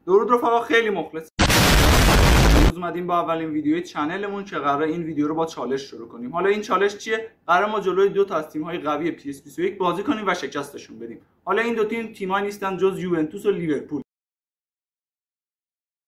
درود رفقا، خیلی مخلص. امروز اومدیم با اولین ویدیوی چنلمون که قراره این ویدیو رو با چالش شروع کنیم. حالا این چالش چیه؟ قراره ما جلوی دو تا از تیم‌های قوی PS21 بازی کنیم و شکستشون بدیم. حالا این دو تیم‌ها نیستن جز یوونتوس و لیورپول.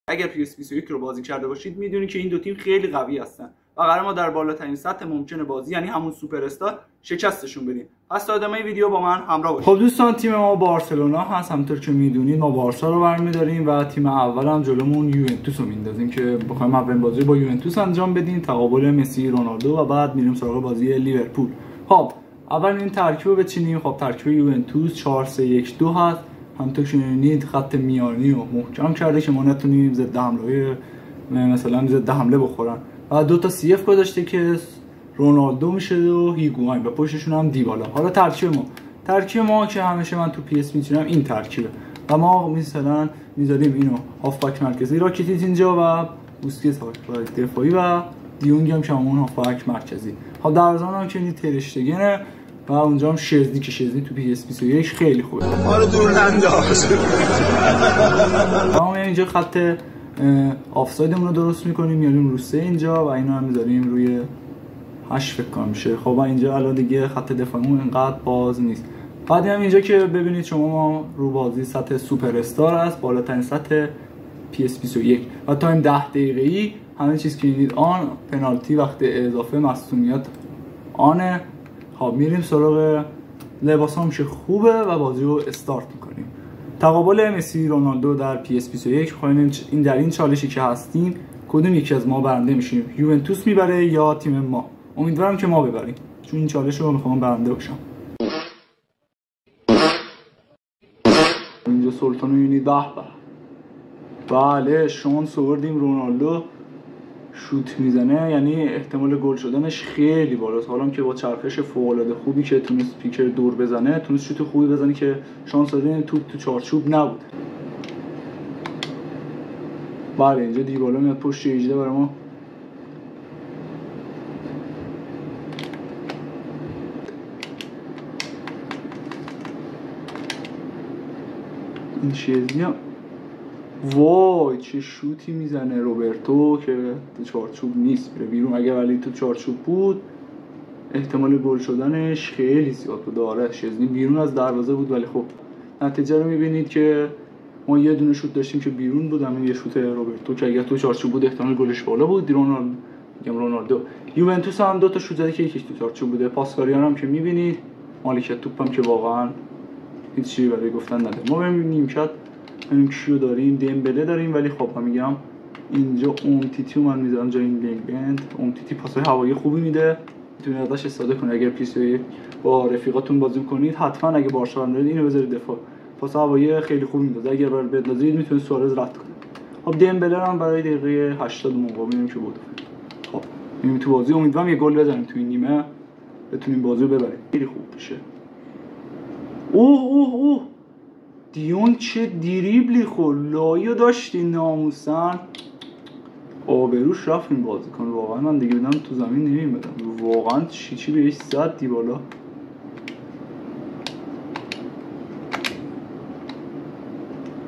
اگر PS21 رو بازی کرده باشید میدونید که این دو تیم خیلی قوی هستن و قراره ما در بالاترین سطح ممکن بازی، یعنی همون سوپر استار، شکستشون بدیم. پس تا ادامه ویدیو با من همراه باشید. خب دوستان، تیم ما بارسلونا هست. همونطور که میدونید ما بارسا رو برمی‌داریم و تیم اول هم جلومون یوونتوس رو میندازیم که بخوایم اولین بازی با یوونتوس انجام بدیم، تقابل مسی رونالدو، و بعد میریم سراغ بازی لیورپول. خب اول این ترکیب رو بچینیم. خب ترکیب یوونتوس 4-3-1-2 هست. همونطور که می‌بینید خط میانی رو محکم کرده که ما نتونیم ضد حمله مثلا ضد حمله بخورن و دو تا سی اف گذاشته که رونالدو میشه و هیگواین و پشتشون هم دیبالا. حالا ترکیب ما که همیشه من تو پی اس میچینم این ترکیبه و ما مثلا میذاریم اینو هافبک مرکزی، راکیتیچ اینجا و بوسکت هافبک دفاعی و دیونگ هم که همون هافبک مرکزی. خب دروازه‌بان هم که این ترشتگنه و اونجا هم شزنی که شزنی تو پی اس 21 خیلی خوبه. حالا دور ننداز. ما اینجا خط آفسایدمون رو درست می‌کنیم، میاریم رو 3 اینجا و اینا هم می‌ذاریم روی 8 فکر کنم میشه. خب اینجا الان دیگه خط دفاعیمون اینقدر باز نیست. بعد هم اینجا که ببینید شما ما رو بازی سطح سوپر استار است، بالاترین سطح پی اس 21 و تایم 10 دقیقه‌ای همه چیز که می‌بینید آن، پنالتی وقت اضافه، مصونیت آن. خب میریم سراغ لباسام که خوبه و بازی رو استارت می‌کنیم. تقابل مسی رونالدو در پی اس 21. خواهیم این در این چالشی که هستیم کدوم یکی از ما برنده میشیم؟ یوونتوس میبره یا تیم ما؟ امیدوارم که ما ببریم چون این چالش رو میخوام برنده باشم. اینجا سلطان رو میبینید. به به، بله شانس آوردیم. رونالدو شوت میزنه، یعنی احتمال گل شدنش خیلی بالاست. حالا که با چرخش فوق العاده خوبی که تونست پیکر دور بزنه، تونست شوت خوبی بزنه که شانس دادن توپ تو چارچوب نبود. بله اینجا دیبالا میاد پشت 18 برای ما. این شزنی هم وای چه شوتی میزنه روبرتو که تو چارچوب نیست، میره بیرون. اگه ولی تو چارچوب بود احتمال گل شدنش خیلی زیاد بود. آره شزنی بیرون از دروازه بود، ولی خب نتیجه رو میبینید که ما یه دونه شوت داشتیم که بیرون بود، همین یه شوت روبرتو که اگه تو چارچوب بود احتمال گلش بالا بود. رونالدو یوونتوس هم دو تا شوت زده که یکیش تو چارچوب بوده. پاسکاریان هم که میبینید، مالکیت توپ هم که واقعا هیچ چیزی برای گفتن نداره. ما ببینیم که این کیو داریم، دمبله داریم، ولی خب من میگم اینجا امتیتی رو من میذارم جای این لینگبند. امتیتی پاسای هوایی خوبی میده، میتونید ازش استفاده کنید. اگر پیس با رفیقاتون بازی کنید حتما اگه بارسا رو اینو بذارید دفاع، پاس هوایی خیلی خوب میده. اگر برای بندازید میتونه سوارز رد کنه. خب دمبله هم برای دقیقه 80 مقابل که بود. خب میریم تو بازی، امیدوارم یه گل بزنیم تو این نیمه بتونیم بازی رو ببریم. خیلی خوب میشه. اوه دیون چه دریبلی لایو داشتی ناموسن. آبروش رفت این بازیکن. واقعا من دیگه بدم تو زمین نمیمدم. واقعا چی بهش زد دیبالا.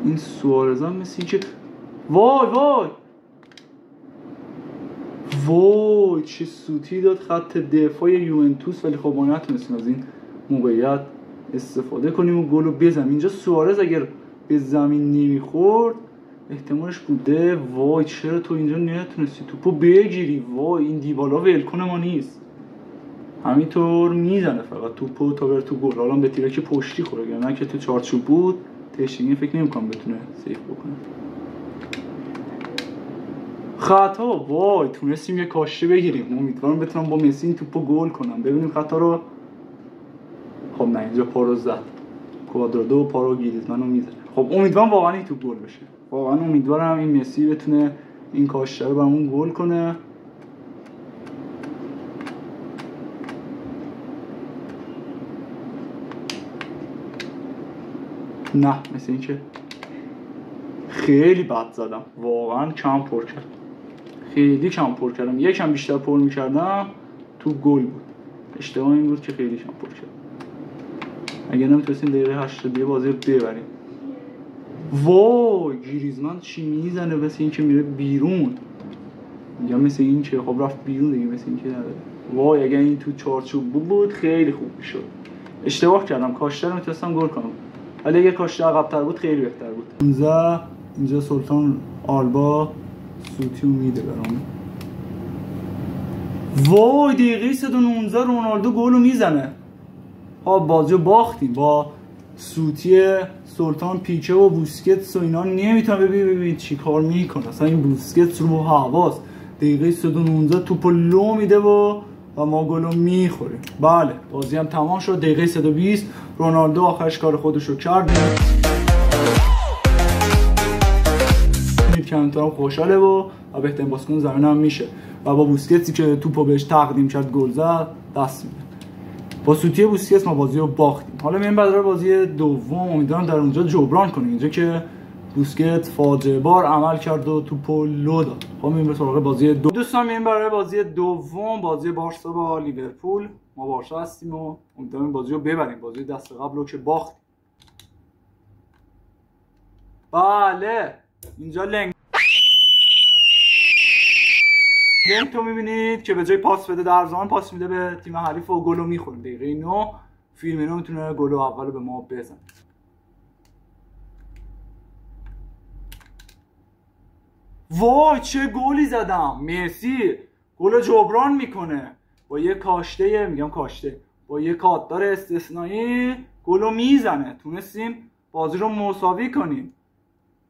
این سوارز هم مثل این که وای چه سوتی داد خط دفاع یوونتوس، ولی خب ما نتونستیم از این موقعیت استفاده کنیم و گل رو بزنیم. اینجا سوارز اگر به زمین نمیخورد احتمالش بوده. وای چرا تو اینجا نتونستی توپو بگیری؟ وای این دیبالا ولکن ما نیست، همینطور میزنه فقط توپو تا بره تو گل. حالا به تیرک پشتی خوره، نه که تو چارچوب بود تشتینگ فکر نمی‌کنم بتونه سیف بکنه. خطا. وای تونستیم یه کاشته بگیریم. امیدوارم بتونم با مسی این توپو گل کنم. ببینیم خطا رو. خب نه اینجا پارو زد. کوادرادو پارو گریزمنو میزنه. خب امیدوارم واقعا این توپ گل بشه. واقعا امیدوارم این مسی بتونه این کاشته رو برامون گل کنه. نه مثل این که خیلی بد زدم. واقعا کم پر کرد. خیلی کم پر کردم. یکم بیشتر پر میکردم تو گل بود. اشتباه این بود که خیلی کم پر کردم. اگه نمیتونستیم دقیقه 80 بازی رو ببریم. وای گریزمان چی میزنه؟ مثل این که میره بیرون. یا مثل این که خب رفت بیرون دیگه، مثل این که نداره. وای اگه این تو چارچوب بود خیلی خوب میشد. اشتباه کردم، کاشته رو میتونستم گل کنم، ولی اگه کاشته عقب‌تر بود خیلی بهتر بود. اینجا سلطان آلبا سوتیو میده برام. وای دقیقه 119 رونالدو گلو میزنه. خب بازیو باختیم با سوتی سلطان، پیکه و بوسکتس و اینا نمیتونم. ببین چی کار میکنه اصلا این بوسکتس رو حواس. دقیقه 119 توپو لو میده و ما گلو میخوریم. بله بازی هم تمام شد. دقیقه 120 رونالدو آخرش کار خودشو کرد. کمتر خوشحاله و بهترین بازیکن زمین هم میشه و با بوسکتسی که توپو بهش تقدیم کرد گل زد دست میده. با سوتی بوسکتس ما بازی رو باختیم. حالا میریم بعد بازی دوم، امیدوارم در اونجا جبران کنیم. اینجا که بوسکت فاجعه بار عمل کرد و توپو لو داد. خب میریم به سراغ بازی دوستان میریم برای بازی دوم، بازی بارسا با لیورپول. ما بارسا هستیم و امیدوارم بازی رو ببریم. بازی دست قبل رو که باختیم. بله اینجا لنگ تو میبینید که به جای پاس بده در زمان پاس میده به تیم حریف و گلو میخوره. دقیقه 9 فیرمینو میتونه گلو اولو به ما بزنه. وای چه گلی زدم. مسی گل جبران میکنه با یه کاشته، میگم کاشته، با یه کاتدار استثنایی گلو میزنه. تونستیم بازی رو مساوی کنیم.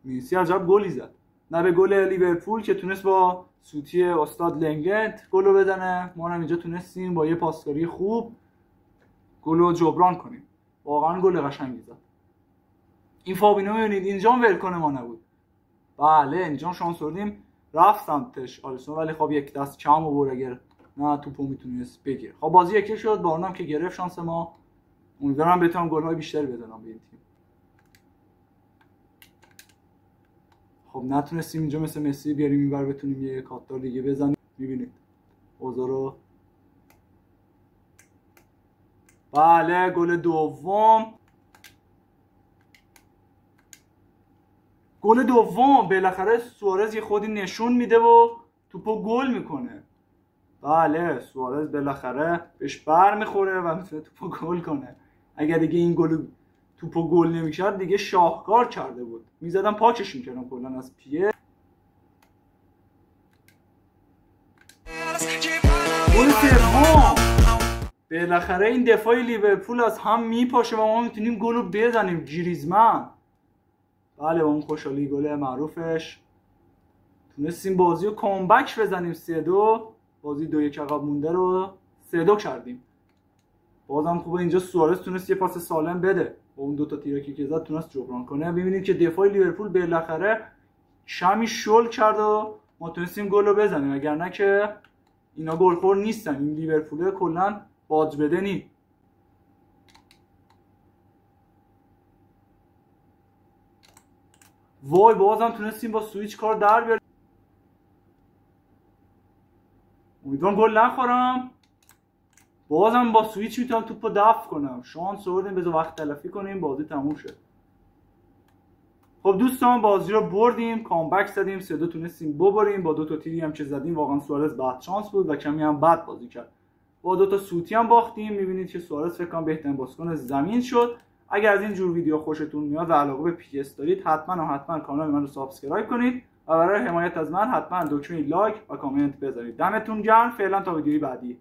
مسی عجب گلی زد. نه به گل لیورپول که تونست با سوتی استاد لنگت گلو بزنه، ما هم اینجا تونستیم با یه پاسکاری خوب گلو جبران کنیم. واقعا گل قشنگی زد. این فابینو میبینید اینجا هم ولکن ما نبود. بله اینجا شانس آوردیم رفت سمتش آلیسون، ولی خب یک دست کم آورد اگر نه توپو میتونست بگیره. خب بازی یکی شد با اونم که گرفت شانس ما. امیدوارم بتونم گل‌های بیشتری بزنم به این تیم. خب نتونستیم اینجا مثل مسی بیاریم اینور بتونیم یه کاتدار دیگه بزنیم. میبینید اوضاع رو. بله گل دوم. گل دوم بالاخره سوارز یه خودی نشون میده و توپو گل میکنه. بله سوارز بالاخره بهش بر میخوره و میتونه توپو گل کنه. اگر دیگه این توپو گل نمیکرد دیگه شاهکار کرده بود. میزدم پاکش میکردم کلا از پیه. گل سوم. بالاخره این دفاع لیورپول از هم میپاشه و ما میتونیم گلو بزنیم. گریزمان بله با اون خوشحالی گل معروفش تونستیم بازی رو کامبک بزنیم. 3-2 بازی 2-1 عقب مونده رو 3-2 کردیم. بازم خوبه اینجا سوارز تونست یه پاس سالم بده، با اون دوتا تیراکی که زد تونست جبران کنه. ببینید که دفاع لیورپول بالاخره شمی شل کرد و ما تونستیم گل رو بزنیم، وگرنه که اینا گلخور نیستن. این لیورپول کلا باج بدنی. وای بازم تونستیم با سویچ کار در بیاریم. امیدوارم گل نخورم. بازم با سویچ میتونم توپو دفع کنم. شانس آوردیم، بذار وقت تلفی کنیم بازی تموم شد. خب دوستان بازی رو بردیم، کامبک زدیم، 3-2 تونستیم ببریم. با 2 تا تیری هم که زدیم واقعا سوارز بعد شانس بود و کمی هم بد بازی کرد. با 2 تا سوتی هم باختیم. میبینید که سوارز فکر کنم بهترین بازیکن زمین شد. اگر از این جور ویدیو خوشتون میاد و علاقه به پی اس دارید حتما کانال من رو سابسکرایب کنید و برای حمایت از من حتما دکمه لایک و کامنت بذارید. دمتون گرم. فعلا تا ویدیوی بعدی.